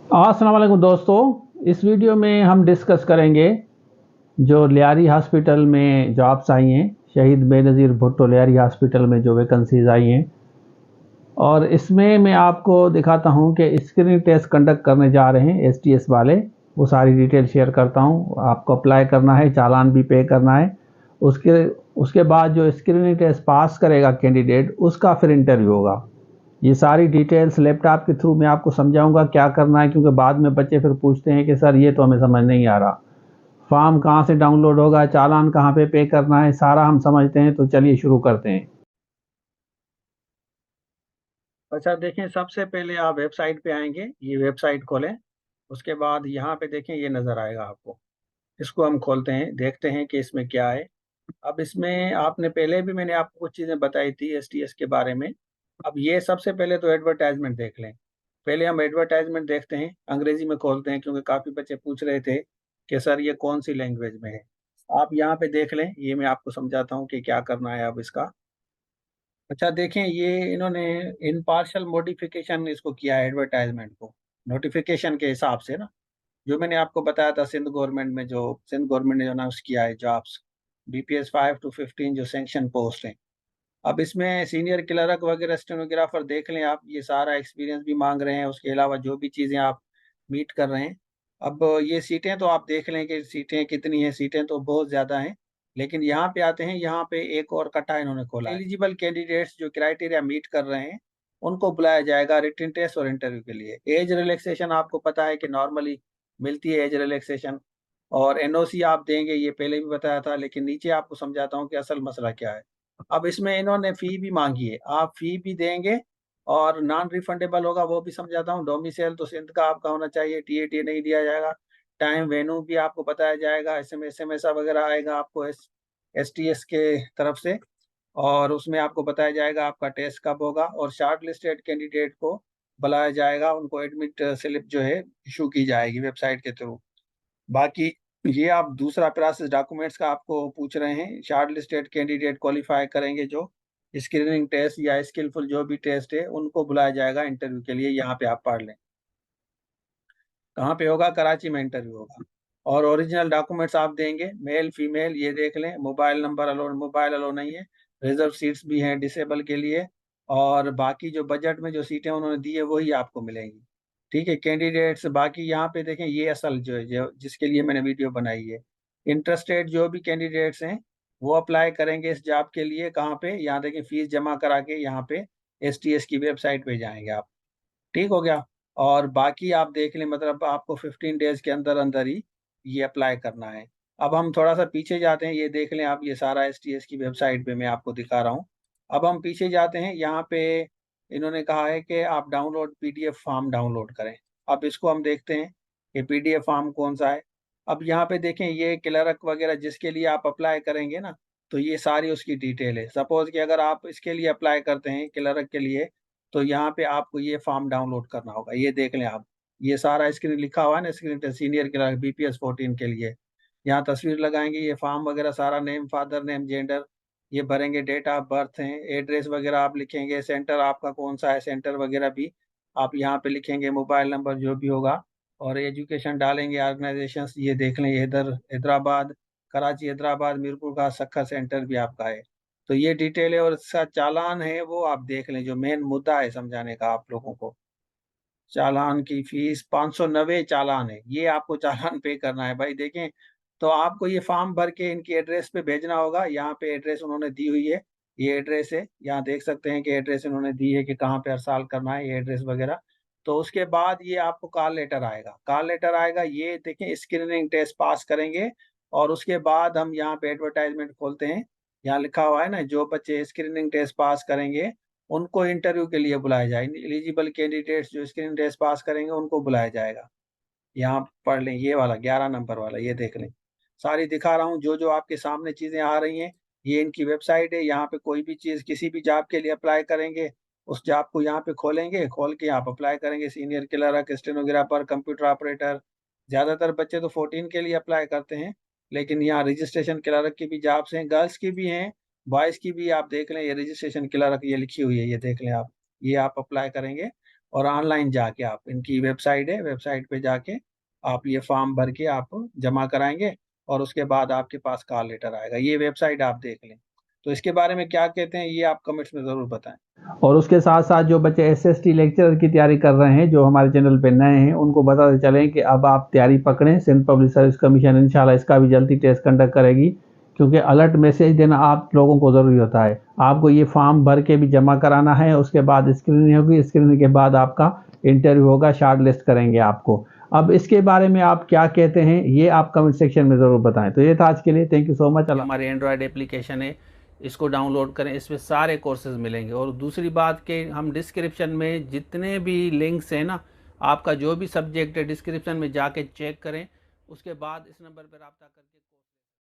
अस्सलाम वालेकुम दोस्तों। इस वीडियो में हम डिस्कस करेंगे जो लियारी हॉस्पिटल में जॉब्स आई हैं, शहीद बेनज़ीर भुट्टो लियारी हॉस्पिटल में जो वैकेंसीज आई हैं, और इसमें मैं आपको दिखाता हूं कि स्क्रीनिंग टेस्ट कंडक्ट करने जा रहे हैं एसटीएस वाले। वो सारी डिटेल शेयर करता हूं। आपको अप्लाई करना है, चालान भी पे करना है। उसके उसके बाद जो स्क्रीनिंग टेस्ट पास करेगा कैंडिडेट, उसका फिर इंटरव्यू होगा। ये सारी डिटेल्स लैपटॉप के थ्रू मैं आपको समझाऊंगा क्या करना है, क्योंकि बाद में बच्चे फिर पूछते हैं कि सर ये तो हमें समझ नहीं आ रहा, फॉर्म कहाँ से डाउनलोड होगा, चालान कहाँ पे करना है, सारा हम समझते हैं। तो चलिए शुरू करते हैं। अच्छा देखें, सबसे पहले आप वेबसाइट पे आएंगे, ये वेबसाइट खोलें। उसके बाद यहाँ पे देखें, ये नज़र आएगा आपको। इसको हम खोलते हैं, देखते हैं कि इसमें क्या है। अब इसमें आपने पहले भी मैंने आपको कुछ चीज़ें बताई थी एसटीएस के बारे में। अब ये सबसे पहले तो एडवर्टाइजमेंट देख लें। पहले हम एडवर्टाइजमेंट देखते हैं, अंग्रेजी में खोलते हैं, क्योंकि काफ़ी बच्चे पूछ रहे थे कि सर ये कौन सी लैंग्वेज में है। आप यहाँ पे देख लें, ये मैं आपको समझाता हूँ कि क्या करना है अब इसका। अच्छा देखें, ये इन्होंने इन पार्शल मॉडिफिकेशन इसको किया है एडवर्टाइजमेंट को, नोटिफिकेशन के हिसाब से ना। जो मैंने आपको बताया था, सिंध गवर्नमेंट ने जो अनाउंस किया है जॉब्स, बीपीएस 5 to 15 जो सैंक्शन पोस्ट हैं। अब इसमें सीनियर क्लर्क वगैरह, स्टेनोग्राफर देख लें आप, ये सारा एक्सपीरियंस भी मांग रहे हैं। उसके अलावा जो भी चीज़ें आप मीट कर रहे हैं। अब ये सीटें तो आप देख लें कि सीटें कितनी हैं। सीटें तो बहुत ज़्यादा हैं, लेकिन यहाँ पे आते हैं, यहाँ पे एक और कटा इन्होंने खोला है। एलिजिबल कैंडिडेट्स जो क्राइटेरिया मीट कर रहे हैं, उनको बुलाया जाएगा रिटन टेस्ट और इंटरव्यू के लिए। एज रिलैक्सेशन आपको पता है कि नॉर्मली मिलती है एज रिलैक्सेशन, और एनओसी आप देंगे, ये पहले भी बताया था, लेकिन नीचे आपको समझाता हूँ कि असल मसला क्या है। अब इसमें इन्होंने फी भी मांगी है, आप फी भी देंगे, और नॉन रिफंडेबल होगा वो भी समझाता हूँ। डोमिसाइल तो सिंध का आपका होना चाहिए, टीएटी नहीं दिया जाएगा। टाइम वेन्यू भी आपको बताया जाएगा, एसएमएस वगैरह आएगा आपको एसटीएस के तरफ से, और उसमें आपको बताया जाएगा आपका टेस्ट कब होगा। और शॉर्ट लिस्टेड कैंडिडेट को बुलाया जाएगा, उनको एडमिट स्लिप जो है इशू की जाएगी वेबसाइट के थ्रू। बाकी ये आप दूसरा प्रोसेस डॉक्यूमेंट्स का आपको पूछ रहे हैं। शॉर्ट लिस्टेड कैंडिडेट क्वालिफाई करेंगे जो स्क्रीनिंग टेस्ट या स्किलफुल जो भी टेस्ट है, उनको बुलाया जाएगा इंटरव्यू के लिए। यहाँ पे आप पढ़ लें कहाँ पे होगा, कराची में इंटरव्यू होगा। और ओरिजिनल डॉक्यूमेंट्स आप देंगे, मेल फीमेल ये देख लें। मोबाइल अलो नहीं है। रिजर्व सीट्स भी हैं डिसेबल के लिए। और बाकी जो बजट में जो सीटें उन्होंने दी है वही आपको मिलेंगी। ठीक है कैंडिडेट्स, बाकी यहाँ पे देखें, ये असल जो है, जो जिसके लिए मैंने वीडियो बनाई है। इंटरेस्टेड जो भी कैंडिडेट्स हैं, वो अप्लाई करेंगे इस जॉब के लिए। कहाँ पे, यहाँ देखें, फीस जमा करा के यहाँ पे एसटीएस की वेबसाइट पे जाएंगे आप। ठीक हो गया। और बाकी आप देख लें, मतलब आपको 15 डेज के अंदर अंदर ही ये अप्लाई करना है। अब हम थोड़ा सा पीछे जाते हैं, ये देख लें आप, ये सारा एसटीएस की वेबसाइट पे मैं आपको दिखा रहा हूँ। अब हम पीछे जाते हैं, यहाँ पे इन्होंने कहा है कि आप डाउनलोड पीडीएफ फॉर्म डाउनलोड करें। अब इसको हम देखते हैं कि पीडीएफ फॉर्म कौन सा है। अब यहाँ पे देखें, ये क्लर्क वगैरह जिसके लिए आप अप्लाई करेंगे ना, तो ये सारी उसकी डिटेल है। सपोज कि अगर आप इसके लिए अप्लाई करते हैं, क्लर्क के लिए, तो यहाँ पे आपको ये फॉर्म डाउनलोड करना होगा। ये देख लें आप, ये सारा स्क्रीन लिखा हुआ है ना, स्क्रीन पे सीनियर क्लर्क बीपीएस 14 के लिए। यहाँ तस्वीर लगाएंगे, ये फॉर्म वगैरह सारा, नेम, फादर नेम, जेंडर ये भरेंगे, डेट ऑफ बर्थ है, एड्रेस वगैरह आप लिखेंगे, सेंटर आपका कौन सा है, सेंटर वगैरह भी आप यहाँ पे लिखेंगे, मोबाइल नंबर जो भी होगा, और एजुकेशन डालेंगे, ऑर्गेनाइजेशन ये देख लें, इधर हैदराबाद, कराची, हैदराबाद, मीरपुर का सखा सेंटर भी आपका है। तो ये डिटेल है, और इसका चालान है वो आप देख लें, जो मेन मुद्दा है समझाने का आप लोगों को। चालान की फीस 590 चालान है, ये आपको चालान पे करना है भाई। देखें, तो आपको ये फॉर्म भर के इनकी एड्रेस पे भेजना होगा। यहाँ पे एड्रेस उन्होंने दी हुई है, ये एड्रेस है, यहाँ देख सकते हैं कि एड्रेस इन्होंने दी है कि कहाँ पे हर साल करना है, ये एड्रेस वगैरह। तो उसके बाद ये आपको कॉल लेटर आएगा, ये देखें, स्क्रीनिंग टेस्ट पास करेंगे। और उसके बाद हम यहाँ पे एडवर्टाइजमेंट खोलते हैं, यहाँ लिखा हुआ है ना, जो बच्चे स्क्रीनिंग टेस्ट पास करेंगे उनको इंटरव्यू के लिए बुलाया जाएगा। एलिजिबल कैंडिडेट्स जो स्क्रीनिंग टेस्ट पास करेंगे उनको बुलाया जाएगा। यहाँ पढ़ लें, ये वाला 11 नंबर वाला, ये देख लें। सारी दिखा रहा हूँ, जो जो आपके सामने चीज़ें आ रही हैं, ये इनकी वेबसाइट है। यहाँ पे कोई भी चीज़, किसी भी जॉब के लिए अप्लाई करेंगे, उस जॉब को यहाँ पे खोलेंगे, खोल के आप अप्लाई करेंगे। Senior clerk, stenographer, computer operator, ज़्यादातर बच्चे तो 14 के लिए अप्लाई करते हैं, लेकिन यहाँ रजिस्ट्रेशन क्लर्क की भी जॉब्स हैं, गर्ल्स की भी हैं, बॉयज़ की भी। आप देख लें, ये रजिस्ट्रेशन क्लर्क ये लिखी हुई है, ये देख लें आप, ये आप अप्लाई करेंगे। और ऑनलाइन जाके आप, इनकी वेबसाइट है, वेबसाइट पे जाके आप ये फॉर्म भर के आप जमा कराएंगे और उसके बाद आपके पास कॉल लेटर आएगा। ये वेबसाइट आप देख लें। तो इसके बारे में क्या कहते हैं ये आप कमेंट्स में ज़रूर बताएं। और उसके साथ साथ जो बच्चे एसएसटी लेक्चरर की तैयारी कर रहे हैं, जो हमारे चैनल पे नए हैं, उनको बताते चलें कि अब आप तैयारी पकड़ें। सिंध पब्लिक सर्विस कमीशन इंशाल्लाह इसका भी जल्दी टेस्ट कंडक्ट करेगी, क्योंकि अलर्ट मैसेज देना आप लोगों को ज़रूरी होता है। आपको ये फॉर्म भर के भी जमा कराना है, उसके बाद स्क्रीनिंग होगी, स्क्रीनिंग के बाद आपका इंटरव्यू होगा, शॉर्ट लिस्ट करेंगे आपको। अब इसके बारे में आप क्या कहते हैं ये आप कमेंट सेक्शन में ज़रूर बताएं। तो ये था आज के लिए, थैंक यू सो मच। हमारे एंड्रॉयड एप्लीकेशन है, इसको डाउनलोड करें, इसमें सारे कोर्सेज मिलेंगे। और दूसरी बात कि हम डिस्क्रिप्शन में जितने भी लिंक्स हैं ना, आपका जो भी सब्जेक्ट है डिस्क्रिप्शन में जाके चेक करें, उसके बाद इस नंबर पर रब्ता करके